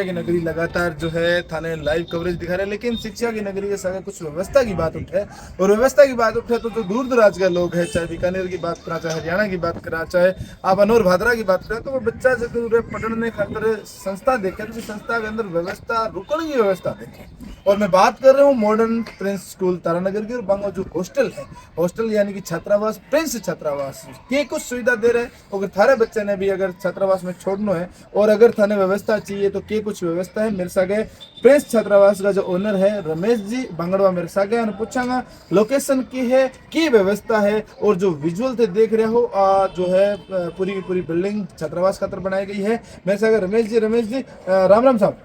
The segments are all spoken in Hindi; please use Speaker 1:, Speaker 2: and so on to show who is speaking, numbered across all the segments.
Speaker 1: की नगरी लगातार जो है थाने लाइव कवरेज दिखा रहे हैं, लेकिन शिक्षा की नगरी जैसा अगर कुछ व्यवस्था की बात उठे और व्यवस्था की बात उठे तो जो दूर दराज के लोग हैं, चाहे बीकानेर की बात करा, चाहे हरियाणा की बात करा, चाहे आप अनोर भादरा की बात करें, तो वो बच्चा जरूर पढ़ने खातर संस्था देखे तो संस्था के अंदर व्यवस्था रुकने की व्यवस्था देखे। और मैं बात कर रहा हूँ मॉडर्न प्रिंस स्कूल तारानगर की। और बांगो जो हॉस्टल है, हॉस्टल यानी कि छात्रावास, प्रिंस छात्रावास के कुछ सुविधा दे रहे हैं। अगर थारे बच्चे ने भी अगर छात्रावास में छोड़ना है और अगर थाने व्यवस्था चाहिए तो के कुछ व्यवस्था है मेरे सागे प्रिंस छात्रावास का जो ओनर है रमेश जी बांगड़वा मेरे सागे पूछांगा लोकेशन की व्यवस्था है। और जो विजुअल थे देख रहे हो जो है पूरी की पूरी बिल्डिंग छात्रावास खातर बनाई गई है। मेरे सागे रमेश जी राम राम साहब।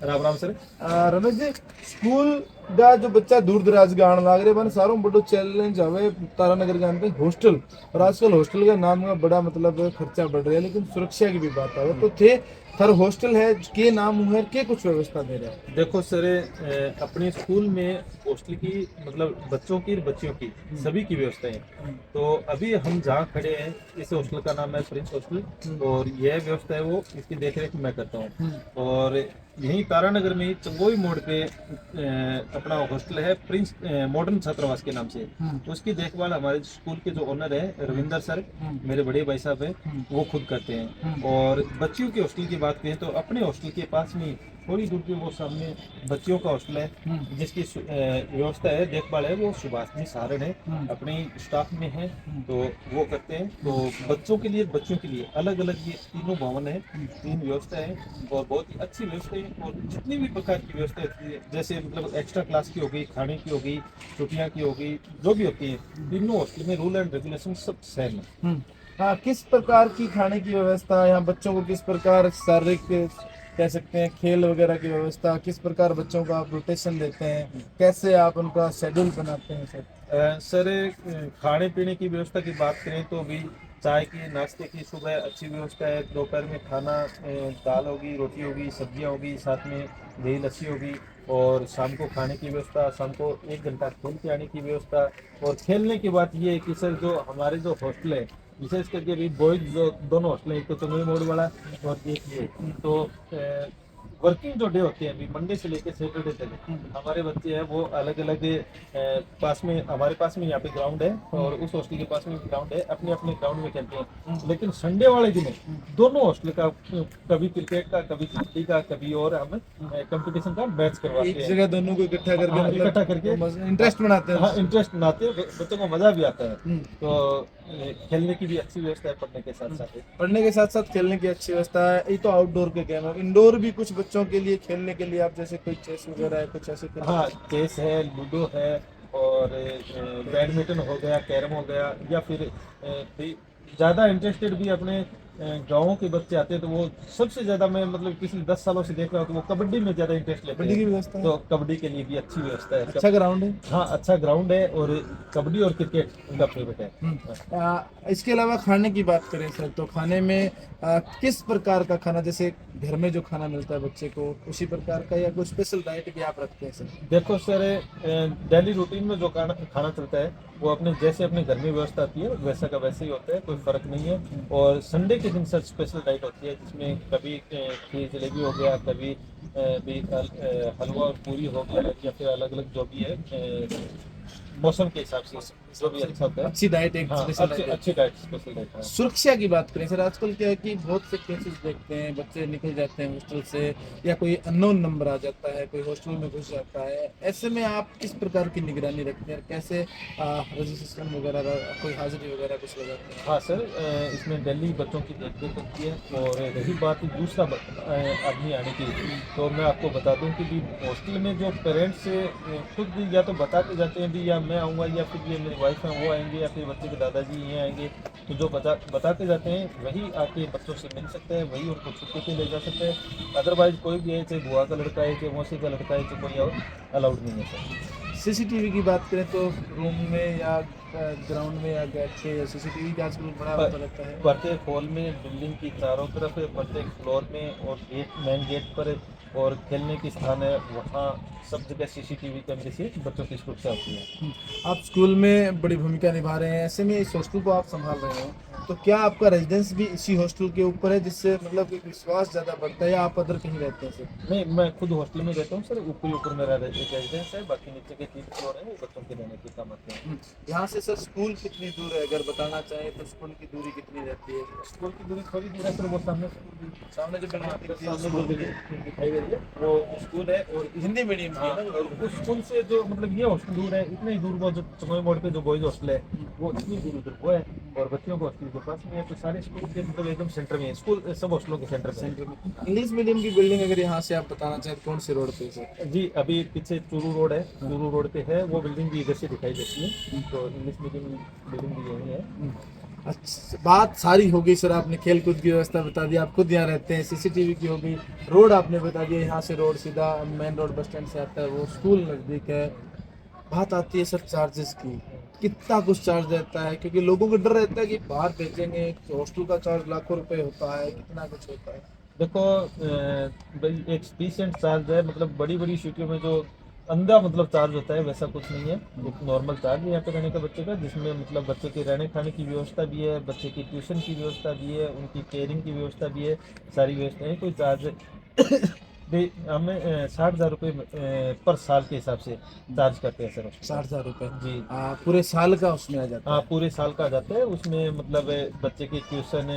Speaker 2: राम राम सर।
Speaker 1: रमेश जी, स्कूल का जो बच्चा दूर दराज के आने लग रहे बन सारों बड़ो चैलेंज हवे तारानगर के अंदर हॉस्टल। और आजकल हॉस्टल का नाम का बड़ा मतलब खर्चा बढ़ रहा है, लेकिन सुरक्षा की भी बात है तो थे थर हॉस्टल है के नाम है के कुछ व्यवस्था दे रहे हैं।
Speaker 2: देखो सर, अपने स्कूल में हॉस्टल की मतलब बच्चों की बच्चियों की सभी की व्यवस्था है। तो अभी हम जहाँ खड़े हैं इस हॉस्टल का नाम है प्रिंस हॉस्टल और यह व्यवस्था है वो इसकी देखरेख मैं करता हूँ। और यहीं तारानगर में चंगोई मोड़ पे अपना हॉस्टल है प्रिंस मॉडर्न छात्रावास के नाम से। तो उसकी देखभाल हमारे स्कूल के जो ओनर है रविंदर सर, मेरे बड़े भाई साहब है, वो खुद करते हैं। और बच्चियों के हॉस्टल की बात करें तो अपने हॉस्टल के पास में थोड़ी दूर पे वो सामने बच्चियों का हॉस्टल है जिसकी व्यवस्था है देखभाल है वो सुभाषनी सारण है अपने स्टाफ में है। तो वो करते हैं। तो बच्चों के लिए अलग अलग ये तीनों भवन है, तीन व्यवस्था है और बहुत ही अच्छी व्यवस्था है। और जितनी भी प्रकार की व्यवस्था होती है जैसे मतलब एक्स्ट्रा क्लास की हो गई, खाने की हो गई, छुट्टियाँ की हो गई, जो भी होती है तीनों हॉस्टल में रूल एंड रेगुलेशन सब सेम है।
Speaker 1: हाँ, किस प्रकार की खाने की व्यवस्था यहाँ बच्चों को, किस प्रकार शारीरिक कह सकते हैं खेल वगैरह की व्यवस्था, किस प्रकार बच्चों को आप रोटेशन देते हैं, कैसे आप उनका शेड्यूल बनाते हैं सर?
Speaker 2: सर, खाने पीने की व्यवस्था की बात करें तो भी चाय की, नाश्ते की सुबह अच्छी व्यवस्था है। दोपहर में खाना दाल होगी, रोटी होगी, सब्जियां होगी, साथ में दही लस्सी होगी। और शाम को खाने की व्यवस्था, शाम को 1 घंटा खेल के आने की व्यवस्था। और खेलने की बात ये है कि सर जो हमारे जो हॉस्टल है विशेष करके अभी बॉयज जो दोनों हॉस्टल है, एक तो चंगई मोड़ वाला और एक ये, तो वर्किंग जो डे होते हैं अभी मंडे से लेकर सैटरडे तक हमारे बच्चे हैं वो अलग अलग पास में हमारे पास में यहाँ पे ग्राउंड है और उस हॉस्टल के पास में ग्राउंड है, अपने अपने ग्राउंड में खेलते हैं। लेकिन संडे वाले दिन दोनों हॉस्टल का कभी क्रिकेट का, कभी कबड्डी का, कभी और हम कंपटीशन का मैच करवाते
Speaker 1: एक
Speaker 2: हैं।
Speaker 1: जगह दोनों को इकट्ठा करके
Speaker 2: हाँ,
Speaker 1: मतलब
Speaker 2: इकट्ठा करके
Speaker 1: इंटरेस्ट बनाते हैं।
Speaker 2: हाँ इंटरेस्ट बनाते हैं, बच्चों को मजा भी आता है। तो खेलने की भी अच्छी व्यवस्था है पढ़ने के साथ साथ।
Speaker 1: पढ़ने के साथ साथ खेलने की अच्छी व्यवस्था है। ये तो आउटडोर के गेम है, इंडोर भी कुछ बच्चों के लिए खेलने के लिए आप जैसे कोई चेस वगैरह है कुछ ऐसे
Speaker 2: हाँ, चेस है, लूडो है और बैडमिंटन हो गया, कैरम हो गया, या फिर ज़्यादा इंटरेस्टेड भी अपने गाँवों के बच्चे आते हैं तो वो सबसे ज़्यादा मैं मतलब पिछले 10 सालों से देख रहा हूँ तो वो कबड्डी में ज़्यादा इंटरेस्ट लेते
Speaker 1: कबड्डी की
Speaker 2: हैं।
Speaker 1: व्यवस्था है,
Speaker 2: तो कबड्डी के लिए भी अच्छी व्यवस्था है।
Speaker 1: अच्छा ग्राउंड है।
Speaker 2: हाँ, अच्छा ग्राउंड है और कबड्डी और क्रिकेट उनका फेवरेट है।
Speaker 1: इसके अलावा खाने की बात करें सर तो खाने में किस प्रकार का खाना, जैसे घर में जो खाना मिलता है बच्चे को उसी प्रकार का या कोई स्पेशल डाइट भी आप रखते हैं सर?
Speaker 2: देखो सर, डेली रूटीन में जो खाना खाना चलता है वो अपने जैसे अपने घर में व्यवस्था आती है वैसा का वैसे ही होता है, कोई फर्क नहीं है। और संडे के दिन सर स्पेशल डाइट होती है जिसमें कभी खीर जलेबी हो गया, कभी भी हलवा और पूरी हो गया, या फिर अलग अलग जो भी है मौसम के हिसाब से जो भी अच्छा होता है।
Speaker 1: अच्छी डाइट, एक
Speaker 2: हाँ,
Speaker 1: स्पेशल डाइट।
Speaker 2: अच्छी डाइट, स्पेशल डाइट है।
Speaker 1: सुरक्षा की बात करें सर, आजकल क्या है कि बहुत से केसेस देखते हैं बच्चे निकल जाते हैं हॉस्टल से या कोई अननोन नंबर आ जाता है, कोई हॉस्टल में घुस जाता है, ऐसे में आप किस प्रकार की निगरानी रखते हैं, कैसे रजिस्ट्रेशन वगैरह कोई हाजिरी वगैरह कुछ लगाते हैं?
Speaker 2: हाँ सर, इसमें दिल्ली बच्चों की देखरेख होती है। और रही बात दूसरा आदमी आने की, तो मैं आपको बता दूं कि हॉस्टल में जो पेरेंट्स खुद या तो बता के जाते हैं भी या मैं आऊँगा या फिर ये मेरी वाइफ है वो आएंगे या फिर बच्चे के दादाजी ये आएंगे, तो जो बता के जाते हैं वही आके बच्चों से मिल सकते हैं, वही उनको छुट्टी पे ले जा सकते हैं। अदरवाइज कोई भी है, चाहे बुआ का लड़का है, चाहे मौसी का लड़का है, चाहे कोई और अलाउड नहीं है सर।
Speaker 1: सीसीटीवी की बात करें तो रूम में या ग्राउंड में या गेट पे सीसीटीवी का आजकल बड़ा होता रहता है।
Speaker 2: प्रत्येक हॉल में, बिल्डिंग की चारों तरफ है, प्रत्येक फ्लोर में और मेन गेट पर और खेलने की स्थान है वहाँ सब जगह सीसीटीवी कैमरे से बच्चों की सुरक्षा होती है।
Speaker 1: आप स्कूल में बड़ी भूमिका निभा रहे हैं, ऐसे में इस हॉस्टल को आप संभाल रहे हैं तो क्या आपका रेजिडेंस भी इसी हॉस्टल के ऊपर है, जिससे मतलब कि विश्वास ज्यादा बढ़ता है, या आप अदर कहीं रहते हैं सर?
Speaker 2: नहीं, मैं खुद हॉस्टल में रहता हूँ सर। ऊपर मेरा रेजिडेंस है, बाकी नीचे के 3 फ्लोर है वो बच्चों के रहने के काम आते हैं।
Speaker 1: यहाँ से सर स्कूल कितनी दूर है, अगर बताना चाहें तो स्कूल की दूरी कितनी रहती है?
Speaker 2: स्कूल की दूरी थोड़ी दूर है सर, वो सामने
Speaker 1: सामने जो बिल्डिंग दिखती है
Speaker 2: सामने
Speaker 1: स्कूल
Speaker 2: जो
Speaker 1: की।
Speaker 2: बिल्डिंग दिखाई दे रही है वो स्कूल है। और
Speaker 1: हिंदी मीडियम की
Speaker 2: हाँ,
Speaker 1: है ना?
Speaker 2: और उस स्कूल से जो मतलब ये हॉस्टल दूर है, इतना ही दूर वो जो चमोई मोड़ पे जो बॉयज हॉस्टल है वो इतनी दूर उधर वो है। और बच्चियों को हॉस्टल के पास में है। तो सारे स्कूल के मतलब एकदम सेंटर में है स्कूल, सब हॉस्टलों के सेंटर में है।
Speaker 1: सेंटर में इंग्लिश मीडियम की बिल्डिंग अगर यहाँ से आप बताना चाहें तो कौन से रोड पे है सर?
Speaker 2: जी, अभी पीछे चूरू रोड है, चूरू रोड पे है वो बिल्डिंग भी, इधर से दिखाई देती है। तो इंग्लिश मीडियम बिल्डिंग भी यही है।
Speaker 1: अच्छा, बात सारी हो गई सर, आपने खेल कूद की व्यवस्था बता दी, आप खुद यहाँ रहते हैं, सीसीटीवी की हो गई, रोड आपने बता दिया, यहाँ से रोड सीधा मेन रोड बस स्टैंड से आता है, वो स्कूल नज़दीक है। बात आती है सर चार्जेस की, कितना कुछ चार्ज रहता है, क्योंकि लोगों को डर रहता है कि बाहर भेजेंगे तो हॉस्टल का चार्ज लाखों रुपए होता है, कितना कुछ होता है।
Speaker 2: देखो भाई एक डिसेंट चार्ज है, मतलब बड़ी बड़ी सिटियों में जो अंधा मतलब चार्ज होता है वैसा कुछ नहीं है। एक नॉर्मल चार्ज है यहाँ पे रहने का बच्चे का, जिसमें मतलब बच्चे के रहने खाने की व्यवस्था भी है, बच्चे की ट्यूशन की व्यवस्था भी है, उनकी केयरिंग की व्यवस्था भी है, सारी व्यवस्थाएं। कोई चार्ज हमें 60,000 रुपये पर साल के हिसाब से चार्ज करते हैं सर उसका।
Speaker 1: 60,000 रुपए
Speaker 2: जी।
Speaker 1: पूरे साल का उसमें आ जाता
Speaker 2: हाँ,
Speaker 1: है?
Speaker 2: पूरे साल का आ जाता है उसमें। मतलब बच्चे की ट्यूशन,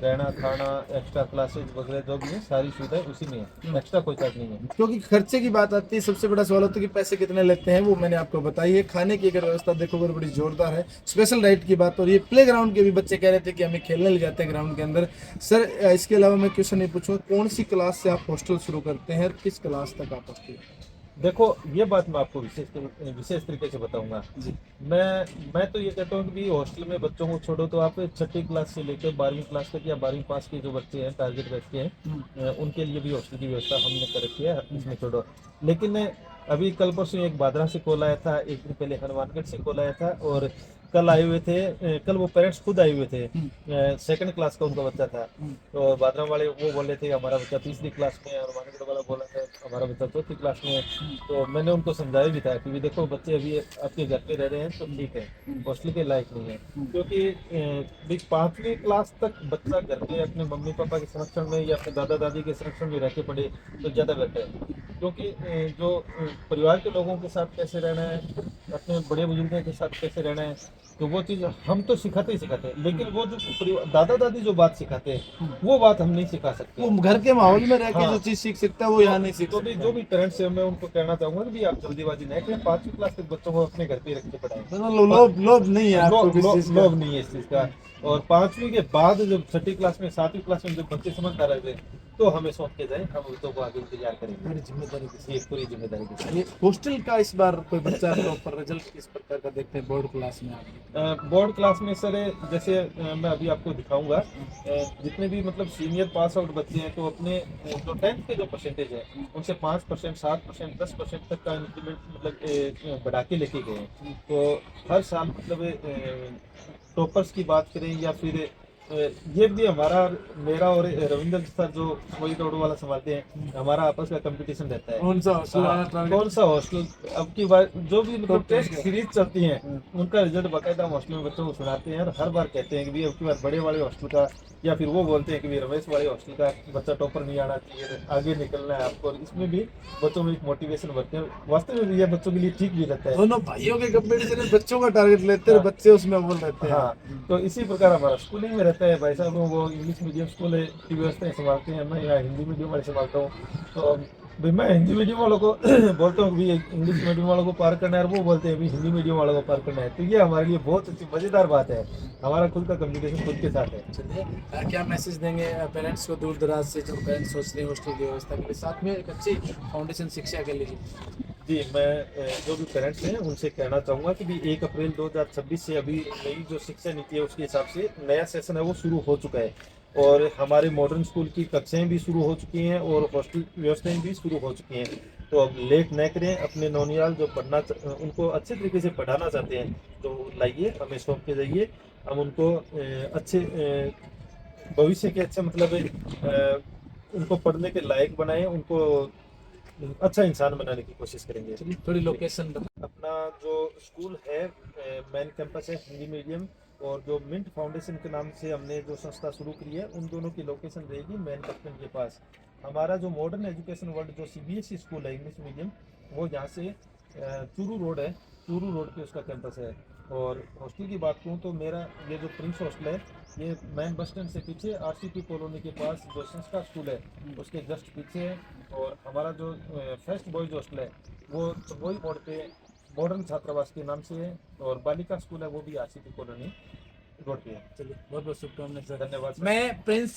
Speaker 2: रहना खाना, एक्स्ट्रा क्लासेस वगैरह जो भी है सारी सुविधाएं उसी में है, एक्स्ट्रा कोई चार्ज नहीं है।
Speaker 1: क्योंकि खर्चे की बात आती है, सबसे बड़ा सवाल होता है कि पैसे कितने लेते हैं, वो मैंने आपको बताई है। खाने की अगर व्यवस्था देखोगे तो बड़ी जोरदार है। स्पेशल डाइट की बात हो रही है, प्ले ग्राउंड के भी बच्चे कह रहे थे कि हमें खेलने ले जाते हैं ग्राउंड के अंदर। सर इसके अलावा मैं क्वेश्चन नहीं पूछूंगा, कौन सी क्लास से आप हॉस्टल शुरू करते हैं और किस क्लास तक आप पढ़ते हैं?
Speaker 2: देखो, ये बात मैं आपको विशेष तरीके से बताऊंगा।
Speaker 1: जी।
Speaker 2: मैं तो ये कहता हूँ कि भी हॉस्टल में बच्चों को छोड़ो तो आप 6ठी क्लास से लेकर 12वीं क्लास तक या 12वीं पास के जो बच्चे हैं, टारगेट बैच के हैं, उनके लिए भी हॉस्टल की व्यवस्था हमने कर रखी है, इसमें छोड़ो। लेकिन अभी कल परसों एक बादरा से कॉल आया था, एक दिन पहले हनुमानगढ़ से कॉल आया था, और कल आए हुए थे, कल वो पेरेंट्स खुद आए हुए थे। सेकंड क्लास का उनका बच्चा था। तो बादरा वाले वो बोल रहे थे हमारा बच्चा तीसरी क्लास में है, हनुमानगढ़ वाला बोला था हमारा बच्चा चौथी क्लास में है। तो मैंने उनको समझाया भी था कि देखो बच्चे अभी आपके घर पे रह रहे हैं तो ठीक है, हॉस्टल के लायक नहीं है। क्योंकि भी 5वीं क्लास तक बच्चा घर पे अपने मम्मी पापा के संरक्षण में या अपने दादा दादी के संरक्षण में रह के पढ़े तो ज़्यादा बेहतर है। क्योंकि जो परिवार के लोगों के साथ कैसे रहना है, अपने बड़े बुजुर्गों के साथ कैसे रहना है, तो वो चीज़ हम तो सिखाते ही सिखाते हैं। लेकिन वो जो दादा दादी जो बात सिखाते हैं वो बात हम नहीं सिखा सकते।
Speaker 1: वो घर के माहौल में रह के
Speaker 2: हाँ।
Speaker 1: जो चीज सीख सकता है वो यहाँ नहीं सीख
Speaker 2: तो भी
Speaker 1: सकता।
Speaker 2: जो भी पेरेंट्स है मैं उनको कहना चाहूंगा कि आप जल्दीबाजी नहीं करें, 5वीं क्लास तक बच्चों को अपने घर पे रख के पढ़ाएं।
Speaker 1: मतलब लोभ लोभ नहीं है आपको किसी चीज का?
Speaker 2: लोभ नहीं है इस चीज का। और 5वीं के बाद जब 6ठी क्लास में 7वीं क्लास में जब बच्चे समझदार आ गए तो हमें सोच के जाए, हम बच्चों को आगे तैयार करेंगे।
Speaker 1: पूरी जिम्मेदारी के
Speaker 2: ये पूरी जिम्मेदारी के साथ।
Speaker 1: साथ। ये हॉस्टल का इस बार कोई बच्चा टॉपर रिजल्ट किस प्रकार का देखते हैं बोर्ड क्लास में आप?
Speaker 2: बोर्ड क्लास में सर जैसे मैं अभी आपको दिखाऊंगा, जितने भी मतलब सीनियर पास आउट बच्चे हैं तो अपने जो 10th के जो परसेंटेज है उनसे 5%, 7%, 10% तक का इंक्रीमेंट मतलब बढ़ा के लेके गए हैं। तो हर साल मतलब टॉपर्स की बात करें या फिर ये भी हमारा, मेरा और रविंद्र सर जो वही दौड़ वाला संभालते हैं, हमारा आपस का कंपटीशन रहता है।
Speaker 1: कौन सा हॉस्टल आना
Speaker 2: हाँ,
Speaker 1: टारगेट?
Speaker 2: कौन सा हॉस्टल अब की बार जो भी मतलब
Speaker 1: Top
Speaker 2: टेस्ट
Speaker 1: 10
Speaker 2: सीरीज चलती हैं उनका रिजल्ट बाकायदा हम हॉस्टल में बच्चों को सुनाते हैं, और हर बार कहते हैं कि भाई अब की बार बड़े वाले हॉस्टल का, या फिर वो बोलते हैं कि भाई रमेश वाले हॉस्टल का बच्चा टॉपर नहीं आना चाहिए, आगे निकलना है आपको। और इसमें भी बच्चों में एक मोटिवेशन बढ़ते हैं, वास्तव में भी ये बच्चों के लिए ठीक भी रहता है।
Speaker 1: दोनों भाइयों के कंपटीशन में बच्चों का टारगेट लेते हैं,
Speaker 2: हाँ।
Speaker 1: बच्चे उसमें अव्वल रहते हैं।
Speaker 2: हाँ, तो इसी प्रकार हमारा स्कूलिंग में रहता है। भाई साहब वो इंग्लिश मीडियम स्कूल है की व्यवस्थाएं संभालते हैं, मैं यहाँ हिंदी मीडियम वाले संभालता हूँ। तो भाई मैं हिंदी मीडियम वालों को बोलता हूँ कि इंग्लिश मीडियम वालों को पार करना है, और वो बोलते हैं भी हिंदी मीडियम वालों को पार करना है। तो ये हमारे लिए बहुत अच्छी मजेदार बात है, हमारा खुद का कम्युनिकेशन खुद के साथ है।
Speaker 1: चलिए, क्या मैसेज देंगे पेरेंट्स को दूर दराज से जो पेरेंट्स सोच रहे हैं हॉस्टल की व्यवस्था के लिए, साथ में एक अच्छी फाउंडेशन शिक्षा के लिए?
Speaker 2: जी, मैं जो भी पेरेंट्स हैं उनसे कहना चाहूँगा कि भी 1 अप्रैल 2026 से अभी नई जो शिक्षा नीति है उसके हिसाब से नया सेशन है वो शुरू हो चुका है, और हमारे मॉडर्न स्कूल की कक्षाएं भी शुरू हो चुकी हैं और हॉस्टल व्यवस्थाएं भी शुरू हो चुकी हैं। तो अब लेट न करें, अपने नौनियाल जो उनको अच्छे तरीके से पढ़ाना चाहते हैं तो लाइए, हमें सौंप के जाइए। हम उनको अच्छे भविष्य के अच्छे मतलब उनको पढ़ने के लायक बनाएं, उनको अच्छा इंसान बनाने की कोशिश करेंगे।
Speaker 1: चलिए, थोड़ी लोकेशन बता।
Speaker 2: अपना जो स्कूल है मेन कैंपस है हिंदी मीडियम, और जो मिंट फाउंडेशन के नाम से हमने जो संस्था शुरू की है, उन दोनों की लोकेशन रहेगी मेन बस स्टैंड के पास। हमारा जो मॉडर्न एजुकेशन वर्ल्ड जो सीबीएसई स्कूल है इंग्लिश मीडियम, वो यहाँ से चूरू रोड है, चूरू रोड पे उसका कैंपस है। और हॉस्टल की बात करूँ तो मेरा ये जो प्रिंस हॉस्टल है, ये मेन बस स्टैंड से पीछे आरसीपी कॉलोनी के पास जो संस्कार स्कूल है उसके जस्ट पीछे है। और हमारा जो फर्स्ट बॉयज हॉस्टल है वो वही मोड़ पे मॉडर्न छात्रावास के नाम से है। और बालिका स्कूल है वो भी आरसीपी कॉलोनी रोड पे है।
Speaker 1: चलिए बहुत बहुत शुभकामनाएं सर।
Speaker 2: धन्यवाद सर।
Speaker 1: मैं प्रिंस